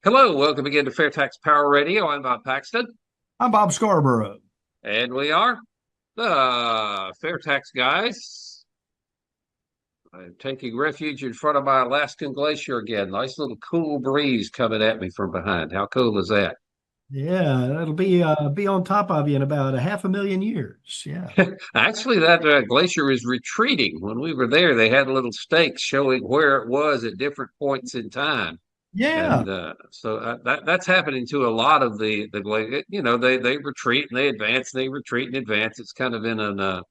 Hello, welcome again to FAIRtax Power Radio. I'm Bob Paxton, I'm Bob Scarborough. and we are the FAIRtax Guys. I'm taking refuge in front of my Alaskan glacier again. Nice little cool breeze coming at me from behind. How cool is that? Yeah, it'll be on top of you in about a half a million years. Yeah. Actually, that glacier is retreating. When we were there, they had little stakes showing where it was at different points in time. Yeah, And that's happening to a lot of the glacier. They retreat and they advance, and they retreat and advance. It's kind of in a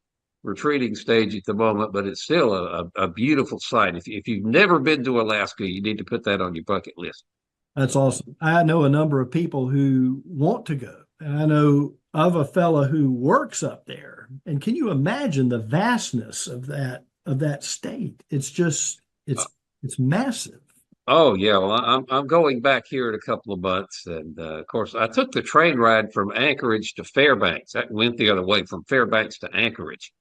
retreating stage at the moment, but it's still a beautiful sight. If you've never been to Alaska, you need to put that on your bucket list. that's awesome. I know a number of people who want to go, and I know of a fella who works up there. And can you imagine the vastness of that state? It's just it's massive. Oh yeah, well I'm going back here in a couple of months, and of course I took the train ride from Anchorage to Fairbanks. That went the other way from Fairbanks to Anchorage.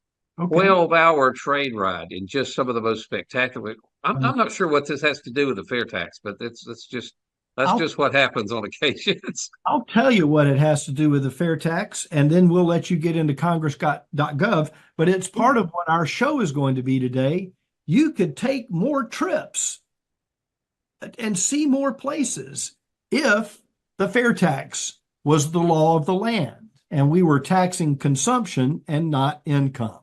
Okay. 12-hour train ride in just some of the most spectacular. I'm not sure what this has to do with the fair tax, but that's I'll just what happens on occasions. I'll tell you what it has to do with the fair tax, and then we'll let you get into congress.gov. But it's part of what our show is going to be today. You could take more trips and see more places if the fair tax was the law of the land and we were taxing consumption and not income.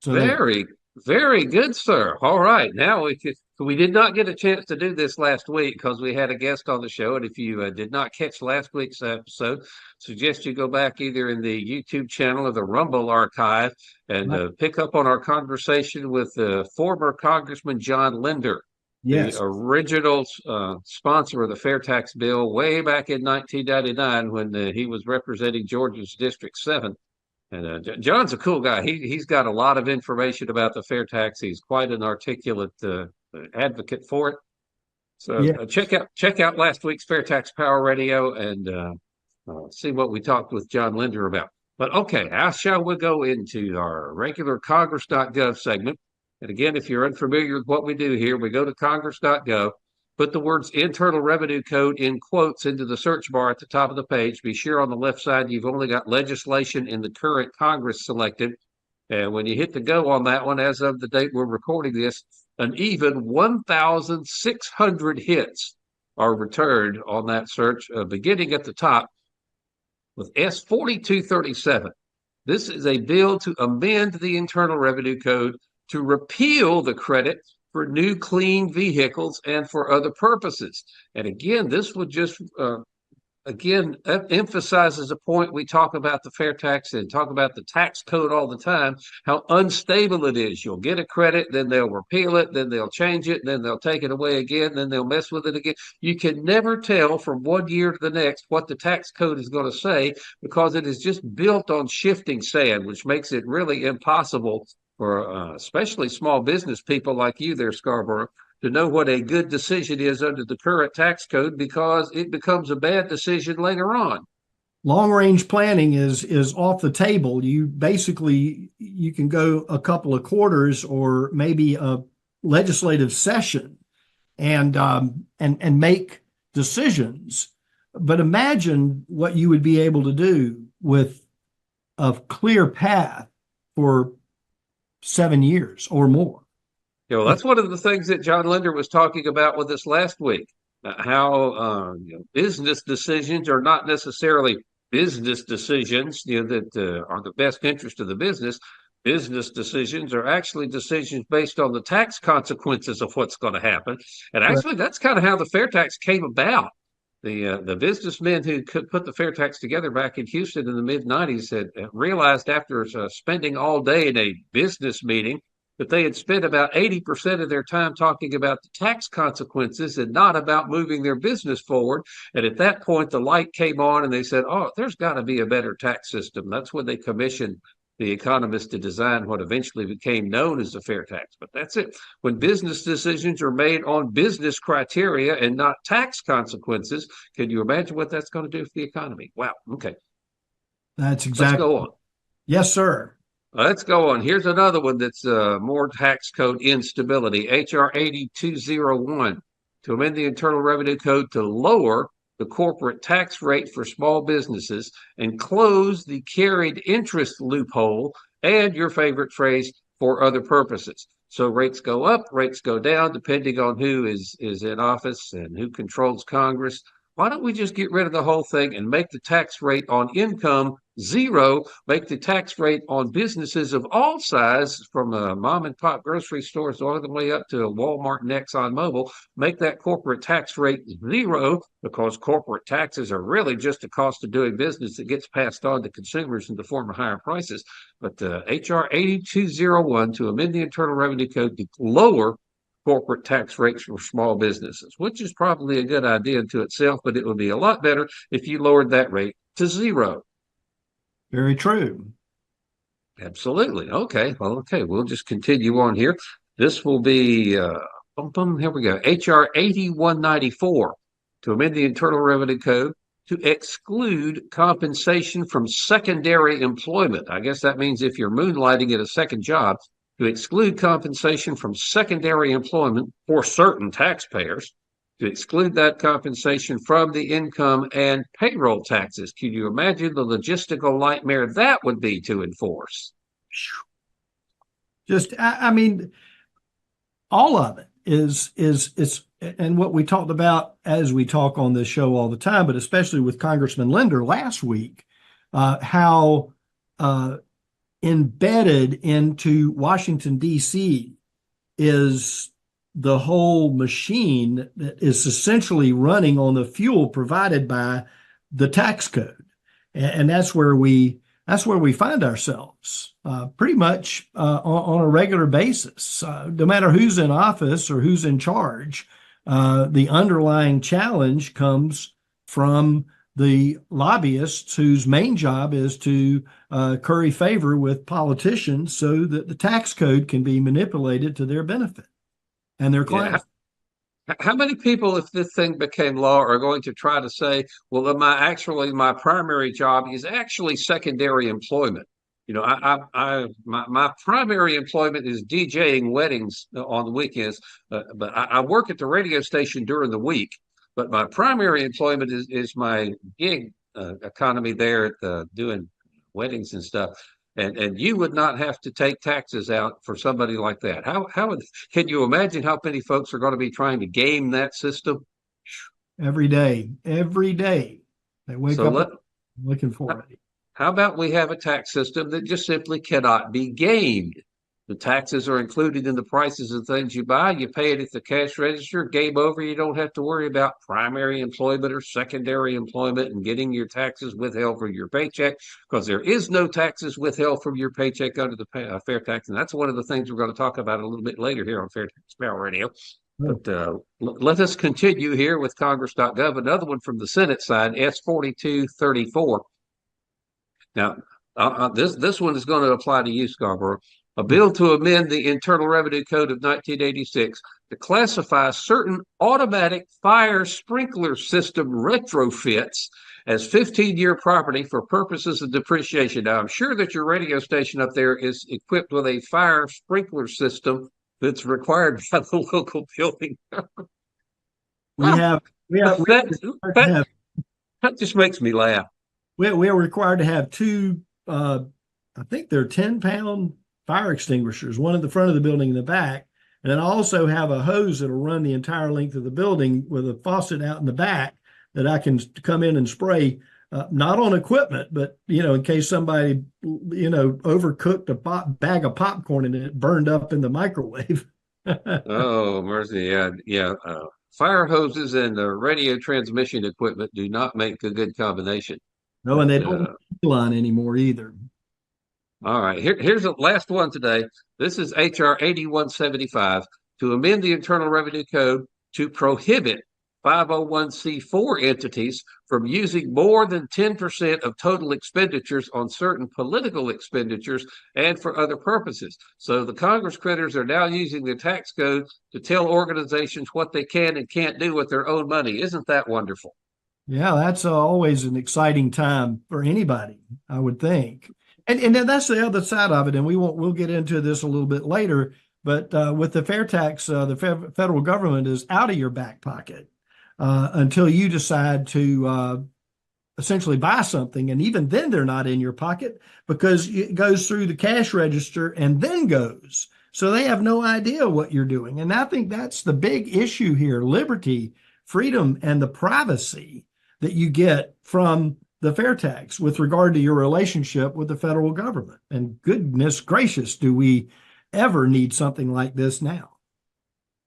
So there. Very, very good, sir. All right, now we did not get a chance to do this last week because we had a guest on the show, and if you did not catch last week's episode, suggest you go back either in the YouTube channel or the Rumble archive and pick up on our conversation with former Congressman John Linder, the Yes. original sponsor of the fair tax bill way back in 1999 when he was representing Georgia's District 7. And John's a cool guy. He's got a lot of information about the fair tax. He's quite an articulate advocate for it. So Yeah. check out last week's Fair Tax Power Radio and see what we talked with John Linder about. But okay, how shall we go into our regular Congress.gov segment? And again, if you're unfamiliar with what we do here, we go to Congress.gov, put the words Internal Revenue Code in quotes into the search bar at the top of the page. Be sure on the left side you've only got legislation in the current Congress selected. And when you hit the go on that one, as of the date we're recording this, an even 1,600 hits are returned on that search, beginning at the top with S4237. This is a bill to amend the Internal Revenue Code to repeal the credit for new clean vehicles and for other purposes. And again, this would just emphasizes a point we talk about the fair tax and talk about the tax code all the time, how unstable it is. You'll get a credit, then they'll repeal it, then they'll change it, then they'll take it away again, then they'll mess with it again. You can never tell from one year to the next what the tax code is going to say because it is just built on shifting sand, which makes it really impossible for especially small business people like you there, Scarborough, to know what a good decision is under the current tax code because it becomes a bad decision later on. Long range planning is off the table. You can go a couple of quarters or maybe a legislative session and make decisions. But imagine what you would be able to do with a clear path for 7 years or more. That's one of the things that John Linder was talking about with us last week. How business decisions are not necessarily business decisions, that are the best interest of the business. Business decisions are actually decisions based on the tax consequences of what's going to happen. And actually, that's kind of how the fair tax came about. The businessmen who could put the fair tax together back in Houston in the mid-90s had realized after spending all day in a business meeting that they had spent about 80% of their time talking about the tax consequences and not about moving their business forward. And at that point, the light came on and they said, oh, there's got to be a better tax system. That's when they commissioned the economists to design what eventually became known as the fair tax. But that's it. When business decisions are made on business criteria and not tax consequences, can you imagine what that's going to do for the economy? Wow. Okay. That's Let's exactly. go on. Yes, sir. Let's go on. Here's another one that's more tax code instability. HR 8201. to amend the Internal Revenue Code to lower the corporate tax rate for small businesses and close the carried interest loophole, and your favorite phrase, for other purposes. So rates go up, rates go down, depending on who is in office and who controls Congress. Why don't we just get rid of the whole thing and make the tax rate on income zero, make the tax rate on businesses of all sizes, from mom and pop grocery stores all the way up to Walmart and ExxonMobil, make that corporate tax rate zero, because corporate taxes are really just a cost of doing business that gets passed on to consumers in the form of higher prices. But HR 8201 to amend the Internal Revenue Code to lower corporate tax rates for small businesses, which is probably a good idea unto itself, but it would be a lot better if you lowered that rate to zero. Very true. Absolutely. Okay. Well, okay. We'll just continue on here. This will be, here we go. HR 8194 to amend the Internal Revenue Code to exclude compensation from secondary employment. I guess that means if you're moonlighting at a second job, to exclude compensation from secondary employment for certain taxpayers, to exclude that compensation from the income and payroll taxes. Can you imagine the logistical nightmare that would be to enforce? Just, I mean, all of it is, and what we talked about as we talk on this show all the time, but especially with Congressman Linder last week, how embedded into Washington, D.C. is the whole machine that is essentially running on the fuel provided by the tax code. And that's where we find ourselves pretty much on a regular basis. No matter who's in office or who's in charge, the underlying challenge comes from the lobbyists whose main job is to curry favor with politicians so that the tax code can be manipulated to their benefit and their clients. Yeah. How many people, if this thing became law, are going to try to say, well, my primary job is actually secondary employment? You know, my primary employment is DJing weddings on the weekends, but I work at the radio station during the week. But my primary employment is my gig economy there at doing weddings and stuff. And you would not have to take taxes out for somebody like that. Can you imagine how many folks are going to be trying to game that system? Every day they wake up looking for it. How about we have a tax system that just simply cannot be gamed? The taxes are included in the prices of things you buy. You pay it at the cash register. Game over. You don't have to worry about primary employment or secondary employment and getting your taxes withheld from your paycheck, because there is no taxes withheld from your paycheck under the fair tax. And that's one of the things we're going to talk about a little bit later here on FAIRtax Power Radio. But let us continue here with Congress.gov. Another one from the Senate side, S4234. Now, this one is going to apply to you, Scarborough. A bill to amend the Internal Revenue Code of 1986 to classify certain automatic fire sprinkler system retrofits as 15-year property for purposes of depreciation. Now, I'm sure that your radio station up there is equipped with a fire sprinkler system that's required by the local building. That just makes me laugh. We're required to have two, I think they're 10-pound fire extinguishers, one at the front of the building in the back. And then I also have a hose that'll run the entire length of the building with a faucet out in the back that I can come in and spray, not on equipment, but, in case somebody, overcooked a bag of popcorn and it burned up in the microwave. Oh, mercy. Yeah. Fire hoses and radio transmission equipment do not make a good combination. No, and they don't line anymore either. All right, here's the last one today. This is HR 8175 to amend the Internal Revenue Code to prohibit 501c4 entities from using more than 10% of total expenditures on certain political expenditures and for other purposes. So the Congress critters are now using the tax code to tell organizations what they can and can't do with their own money. Isn't that wonderful? Yeah, that's always an exciting time for anybody, I would think. And then that's the other side of it, and we'll get into this a little bit later. But with the fair tax, federal government is out of your back pocket until you decide to essentially buy something. And even then, they're not in your pocket because it goes through the cash register and then goes. So they have no idea what you're doing. And I think that's the big issue here: liberty, freedom, and the privacy that you get from the fair tax with regard to your relationship with the federal government. And goodness gracious, do we ever need something like this now?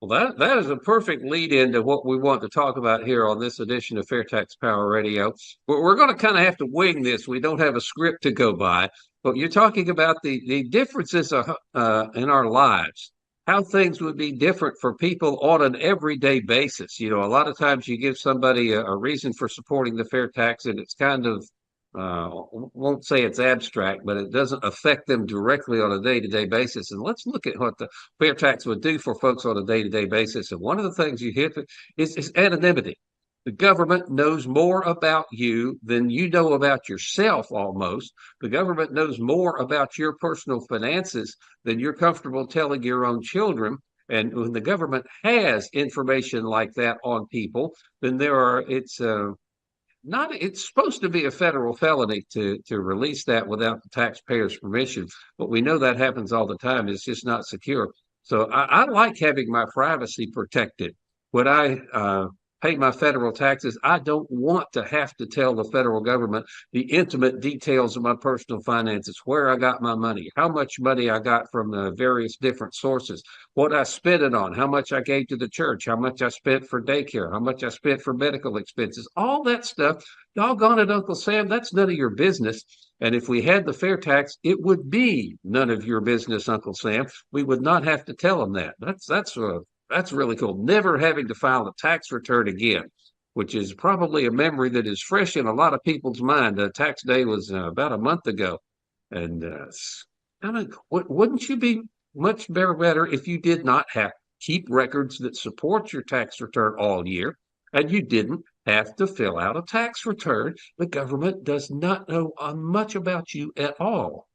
Well, that is a perfect lead into what we want to talk about here on this edition of Fairtax Power Radio. We're going to kind of have to wing this. We don't have a script to go by, but you're talking about the differences in our lives, how things would be different for people on an everyday basis. You know, a lot of times you give somebody a reason for supporting the fair tax, and it's kind of won't say it's abstract, but it doesn't affect them directly on a day-to-day basis. And let's look at what the fair tax would do for folks on a day-to-day basis. And one of the things you hit is anonymity. The government knows more about you than you know about yourself almost. The government knows more about your personal finances than you're comfortable telling your own children. And when the government has information like that on people, then it's supposed to be a federal felony to release that without the taxpayer's permission, but we know that happens all the time. It's just not secure. So I like having my privacy protected. When I pay my federal taxes, I don't want to have to tell the federal government the intimate details of my personal finances, where I got my money, how much money I got from various different sources, what I spent it on, how much I gave to the church, how much I spent for daycare, how much I spent for medical expenses, all that stuff. Doggone it, Uncle Sam, that's none of your business. And if we had the fair tax, it would be none of your business, Uncle Sam. We would not have to tell them that. That's really cool. Never having to file a tax return again, which is probably a memory that is fresh in a lot of people's mind. Tax day was about a month ago. And wouldn't you be much better if you did not have to keep records that support your tax return all year, and you didn't have to fill out a tax return? The government does not know much about you at all.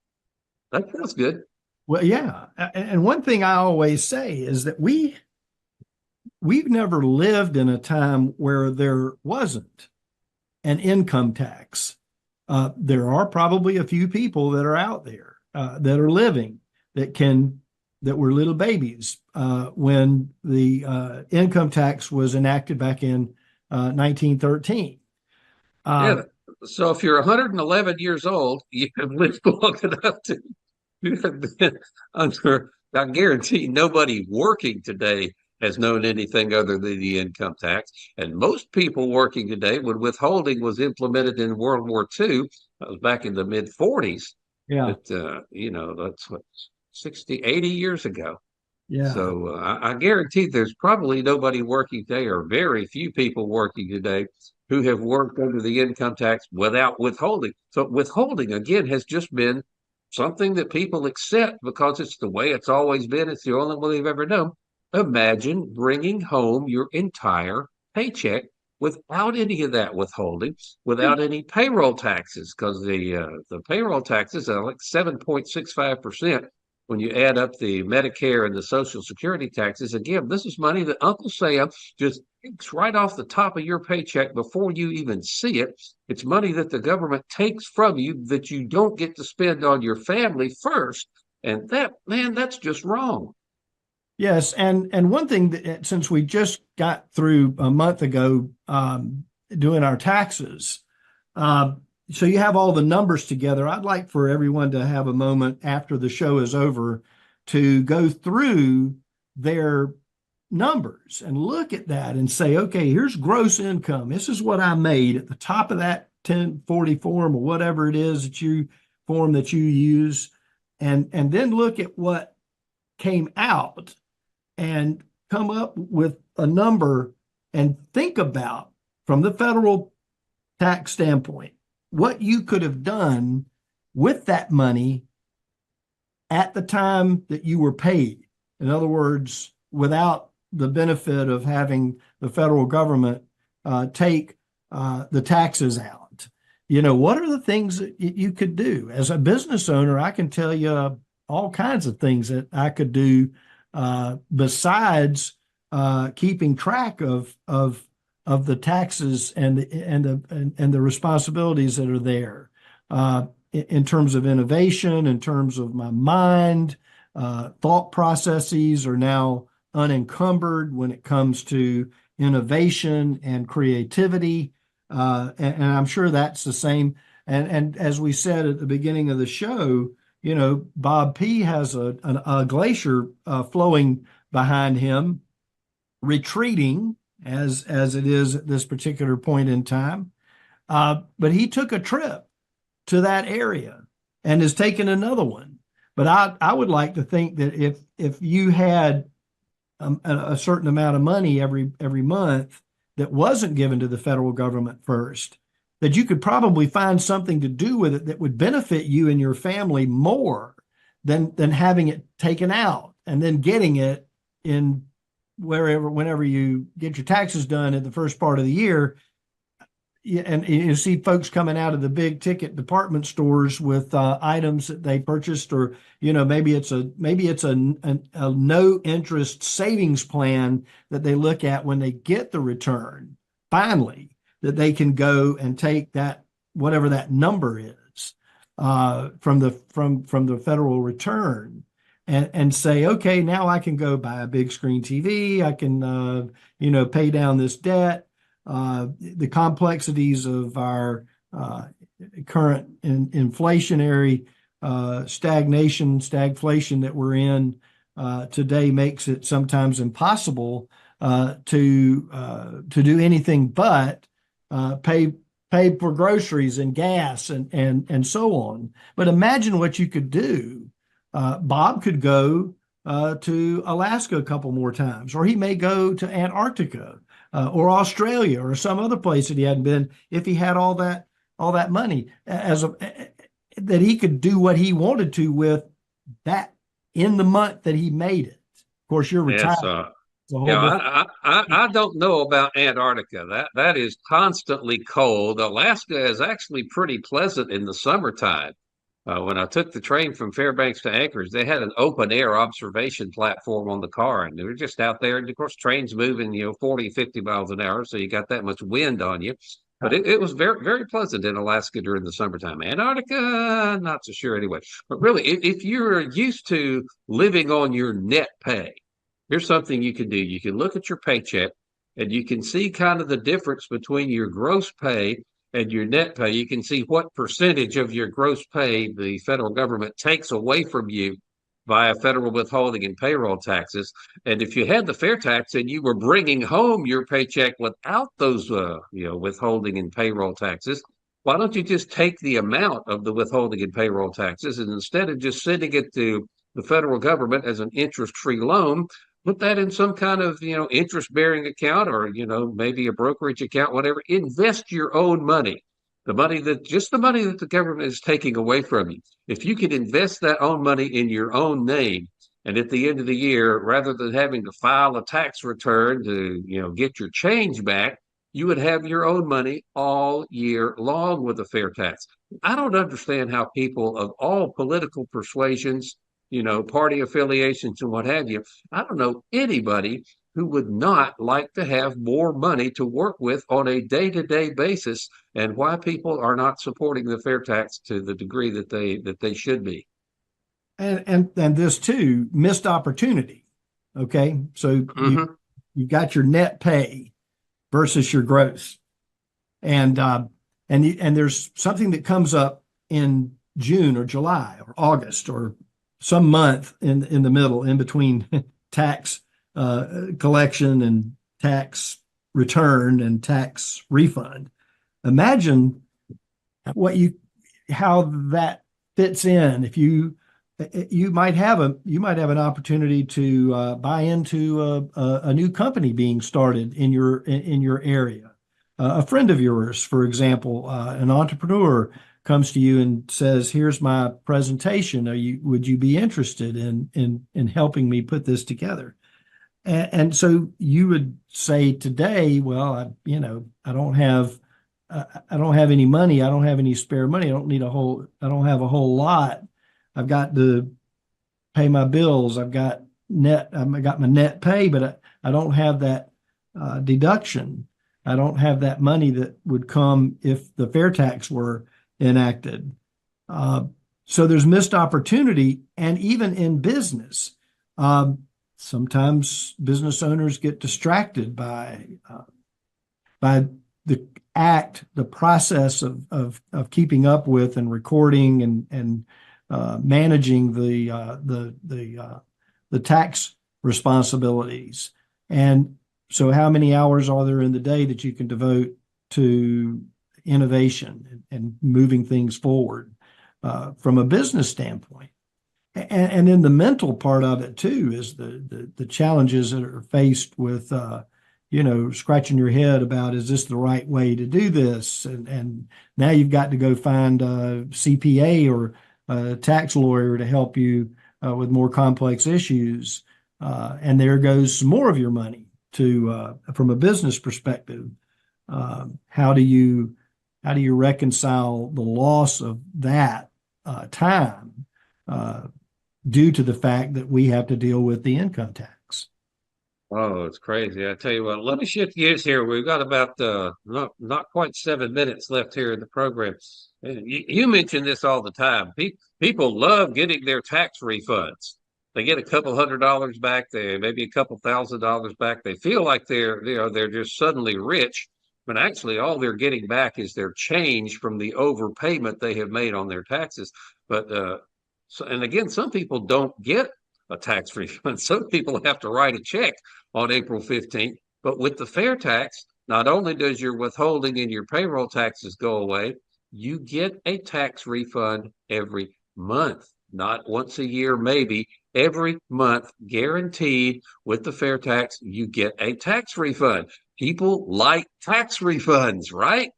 That feels good. Well, yeah. And one thing I always say is that we've never lived in a time where there wasn't an income tax. There are probably a few people that are out there that are living that were little babies when the income tax was enacted back in 1913. Yeah. So if you're 111 years old, you have lived long enough to have been under. I guarantee nobody working today has known anything other than the income tax. And most people working today, when withholding was implemented in World War II, that was back in the mid 40s. Yeah. But, that's what, 60, 80 years ago. Yeah. So I guarantee there's probably nobody working today, or very few people working today, who have worked under the income tax without withholding. So withholding, again, has just been something that people accept because it's the way it's always been. It's the only way they've ever known. Imagine bringing home your entire paycheck without any of that withholding, without any payroll taxes, because the payroll taxes are like 7.65% when you add up the Medicare and the Social Security taxes. Again, this is money that Uncle Sam just takes right off the top of your paycheck before you even see it. It's money that the government takes from you that you don't get to spend on your family first. And that's just wrong. Yes, and one thing that, since we just got through a month ago doing our taxes, so you have all the numbers together. I'd like for everyone to have a moment after the show is over to go through their numbers and look at that and say, okay, here's gross income. This is what I made at the top of that 1040 form or whatever it is that you use, and then look at what came out and come up with a number and think about, from the federal tax standpoint, what you could have done with that money at the time that you were paid. In other words, without the benefit of having the federal government take the taxes out. What are the things that you could do? As a business owner, I can tell you all kinds of things that I could do besides keeping track of the taxes and the responsibilities that are there in terms of innovation, in terms of my mind. Thought processes are now unencumbered when it comes to innovation and creativity. And I'm sure that's the same. And as we said at the beginning of the show, Bob P has a glacier flowing behind him, retreating as it is at this particular point in time. But he took a trip to that area and has taken another one. But I would like to think that if you had a certain amount of money every month that wasn't given to the federal government first, that you could probably find something to do with it that would benefit you and your family more than having it taken out and then getting it in whenever you get your taxes done in the first part of the year. And you see folks coming out of the big ticket department stores with items that they purchased, or maybe it's a no interest savings plan that they look at when they get the return. Finally, that they can go and take that whatever that number is from the federal return and say, okay, now I can go buy a big screen TV. I can pay down this debt. The complexities of our current inflationary stagflation that we're in today makes it sometimes impossible to do anything but pay for groceries and gas and so on. But imagine what you could do. Bob could go to Alaska a couple more times, or he may go to Antarctica. Or Australia or some other place that he hadn't been, if he had all that money that he could do what he wanted to with that in the month that he made it. Of course, you're retired. I don't know about Antarctica. That is constantly cold. Alaska is actually pretty pleasant in the summertime. When I took the train from Fairbanks to Anchorage, they had an open air observation platform on the car, and they were just out there. And of course, trains moving, 40, 50 miles an hour. So you got that much wind on you. But it was very, very pleasant in Alaska during the summertime. Antarctica, not so sure anyway. But really, if you're used to living on your net pay, here's something you can do. You can look at your paycheck and you can see kind of the difference between your gross pay and your net pay. You can see what percentage of your gross pay the federal government takes away from you via federal withholding and payroll taxes. And if you had the fair tax and you were bringing home your paycheck without those withholding and payroll taxes, why don't you just take the amount of the withholding and payroll taxes, and instead of just sending it to the federal government as an interest-free loan, put that in some kind of, interest-bearing account, or, maybe a brokerage account, whatever. Invest your own money, the money that the government is taking away from you. If you could invest that own money in your own name, and at the end of the year, rather than having to file a tax return to, get your change back, you would have your own money all year long with a fair tax. I don't understand how people of all political persuasions, party affiliations and what have you. I don't know anybody who would not like to have more money to work with on a day-to-day basis, and why people are not supporting the fair tax to the degree that they should be. And this too, missed opportunity. Okay, so you've got your net pay versus your gross, and there's something that comes up in June or July or August or some month in the middle, in between tax collection and tax return and tax refund. Imagine how that fits in. If you might have an opportunity to buy into a new company being started in your area. A friend of yours, for example, an entrepreneur, comes to you and says, "Here's my presentation. Would you be interested in helping me put this together?" And so you would say today, "Well, I don't have any money. I don't have any spare money. I don't have a whole lot. I've got to pay my bills. I've got net, I got my net pay, but I don't have that deduction. I don't have that money that would come if the fair tax were enacted. So there's missed opportunity, and even in business, sometimes business owners get distracted by the process of keeping up with and recording and managing the tax responsibilities. And so, how many hours are there in the day that you can devote to innovation and moving things forward from a business standpoint? And then the mental part of it too is the challenges that are faced with scratching your head about, is this the right way to do this? And now you've got to go find a CPA or a tax lawyer to help you with more complex issues. And there goes some more of your money from a business perspective. How do you reconcile the loss of that time due to the fact that we have to deal with the income tax? Oh, it's crazy. I tell you what, let me shift gears here. We've got about not quite 7 minutes left here in the program. You mention this all the time. People love getting their tax refunds. They get a couple $100 back, maybe a couple $1,000 back. They feel like they're just suddenly rich, but actually all they're getting back is their change from the overpayment they have made on their taxes. But and again, some people don't get a tax refund. Some people have to write a check on April 15th. But with the fair tax, not only does your withholding and your payroll taxes go away, you get a tax refund every month, not once a year, maybe every month, guaranteed. With the fair tax, you get a tax refund. People like tax refunds, right?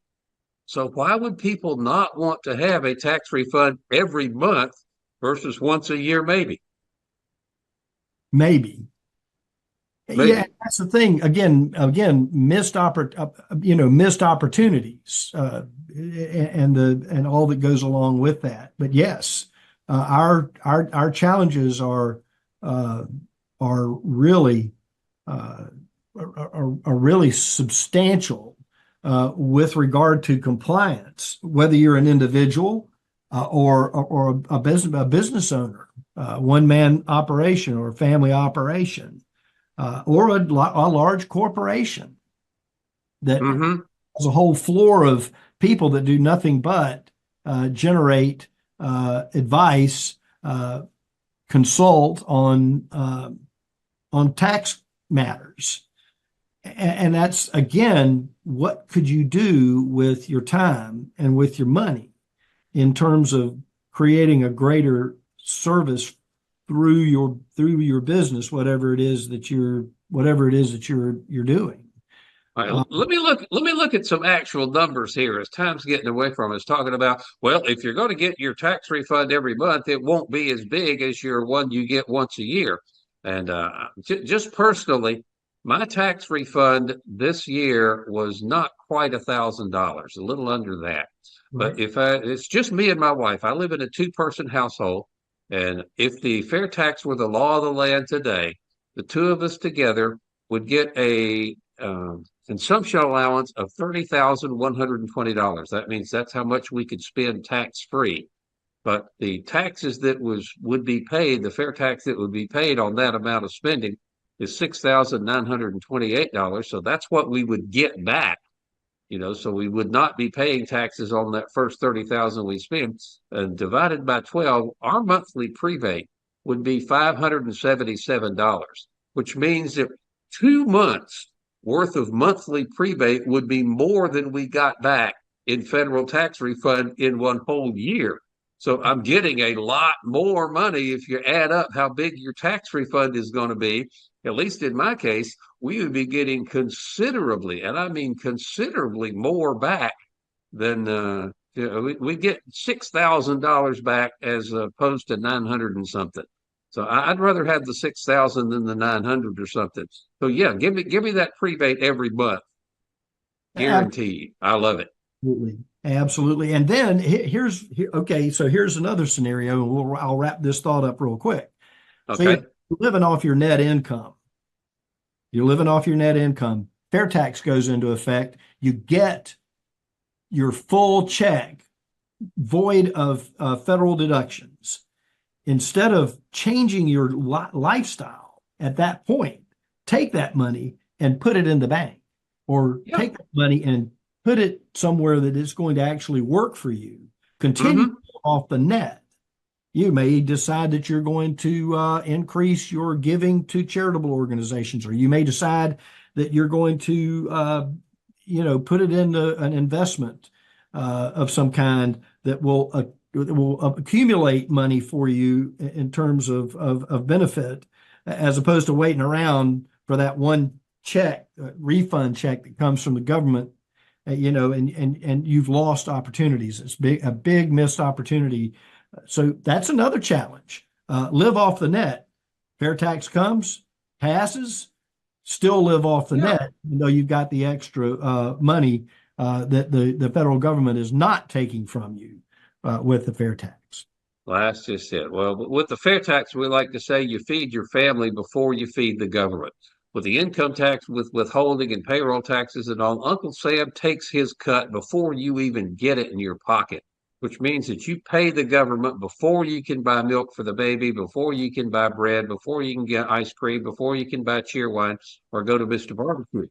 So why would people not want to have a tax refund every month versus once a year, maybe? Maybe. Yeah, that's the thing. Again, missed opportunities, and all that goes along with that. But yes, our challenges really are really substantial with regard to compliance, whether you're an individual or a business owner, one man operation or family operation. Or a large corporation that has a whole floor of people that do nothing but generate advice, consult on tax matters. And that's, again, what could you do with your time and with your money in terms of creating a greater service through your business, whatever it is that you're doing. All right, let me look at some actual numbers here as time's getting away from us, talking about, well, if you're going to get your tax refund every month, it won't be as big as your one you get once a year. And just personally, my tax refund this year was not quite $1,000, a little under that. Right. But it's just me and my wife. I live in a two-person household. And if the fair tax were the law of the land today, the two of us together would get a consumption allowance of $30,120. That means that's how much we could spend tax-free. But the taxes that would be paid, the fair tax that would be paid on that amount of spending is $6,928. So that's what we would get back. So we would not be paying taxes on that first $30,000 we spend. And divided by 12, our monthly prebate would be $577, which means that 2 months worth of monthly prebate would be more than we got back in federal tax refund in one whole year. So I'm getting a lot more money if you add up how big your tax refund is going to be. At least in my case, we would be getting considerably, and I mean considerably more back than we get $6,000 back as opposed to 900 and something. So I'd rather have the 6,000 than the 900 or something. So yeah, give me that prebate every month, guaranteed. I love it. Absolutely. And then here's another scenario. I'll wrap this thought up real quick. Okay. So living off your net income. You're living off your net income. Fair tax goes into effect. You get your full check, void of federal deductions. Instead of changing your lifestyle at that point, take that money and put it in the bank, or take that money and put it somewhere that it's going to actually work for you. Continue off the net. You may decide that you're going to increase your giving to charitable organizations, or you may decide that you're going to, put it into an investment of some kind that will accumulate money for you in terms of benefit, as opposed to waiting around for that one check, refund check that comes from the government, and you've lost opportunities. It's a big missed opportunity. So that's another challenge. Live off the net. Fair tax comes, passes, still live off the net, even though you've got the extra money that the federal government is not taking from you with the fair tax. Well, that's just it. Well, with the fair tax, we like to say you feed your family before you feed the government. With the income tax, with withholding and payroll taxes and all, Uncle Sam takes his cut before you even get it in your pocket, which means that you pay the government before you can buy milk for the baby, before you can buy bread, before you can get ice cream, before you can buy cheer wine or go to Mr. Barbecue.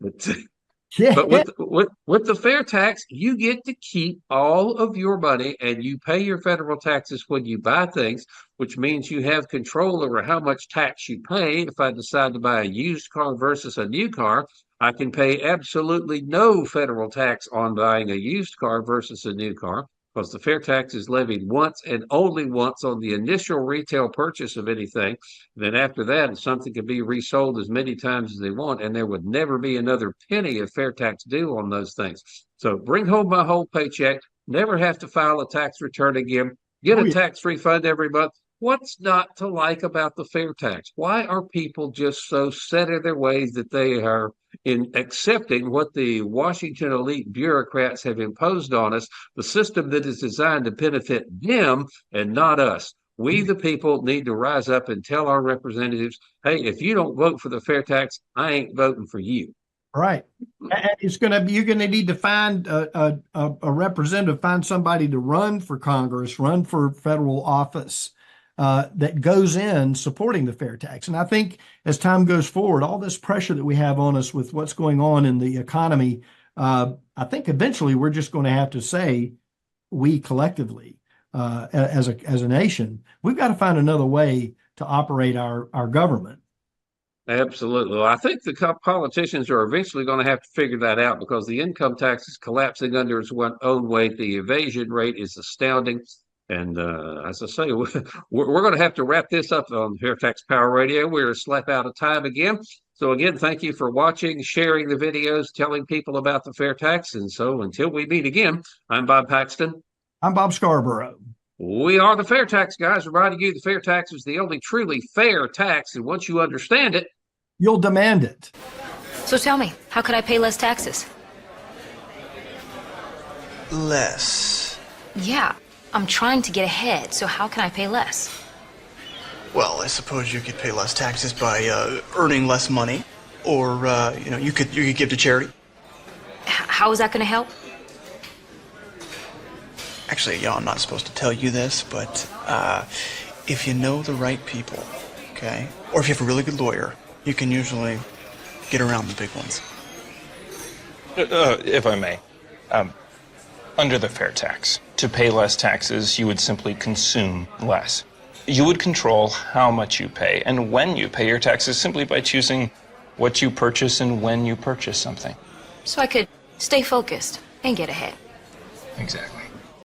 But with the fair tax, you get to keep all of your money, and you pay your federal taxes when you buy things, which means you have control over how much tax you pay. If I decide to buy a used car versus a new car, I can pay absolutely no federal tax on buying a used car versus a new car, because the fair tax is levied once and only once on the initial retail purchase of anything. Then after that, something can be resold as many times as they want, and there would never be another penny of fair tax due on those things. So bring home my whole paycheck, never have to file a tax return again, get a tax refund every month. What's not to like about the fair tax? Why are people just so set in their ways that they are in accepting what the Washington elite bureaucrats have imposed on us, the system that is designed to benefit them and not us? We, the people, need to rise up and tell our representatives, hey, if you don't vote for the fair tax, I ain't voting for you. Right. And you're gonna need to find a representative, find somebody to run for Congress, run for federal office, that goes in supporting the fair tax. And I think as time goes forward, all this pressure that we have on us with what's going on in the economy, I think eventually we're just going to have to say, we collectively, as a nation, we've got to find another way to operate our government. Absolutely. Well, I think the politicians are eventually going to have to figure that out, because the income tax is collapsing under its own weight. The evasion rate is astounding. And as I say, we're going to have to wrap this up on FAIRtax Power Radio. We're a slap out of time again. So again, thank you for watching, sharing the videos, telling people about the fair tax. And so until we meet again, I'm Bob Paxton. I'm Bob Scarborough. We are the FAIRtax Guys, reminding you the fair tax is the only truly fair tax. And once you understand it, you'll demand it. So tell me, how could I pay less taxes? Less? Yeah. I'm trying to get ahead, so how can I pay less? Well, I suppose you could pay less taxes by earning less money, or you could give to charity. How is that going to help? Actually, I'm not supposed to tell you this, but if you know the right people, okay, or if you have a really good lawyer, you can usually get around the big ones. If I may. Under the fair tax, to pay less taxes, you would simply consume less. You would control how much you pay and when you pay your taxes simply by choosing what you purchase and when you purchase something. So I could stay focused and get ahead. Exactly.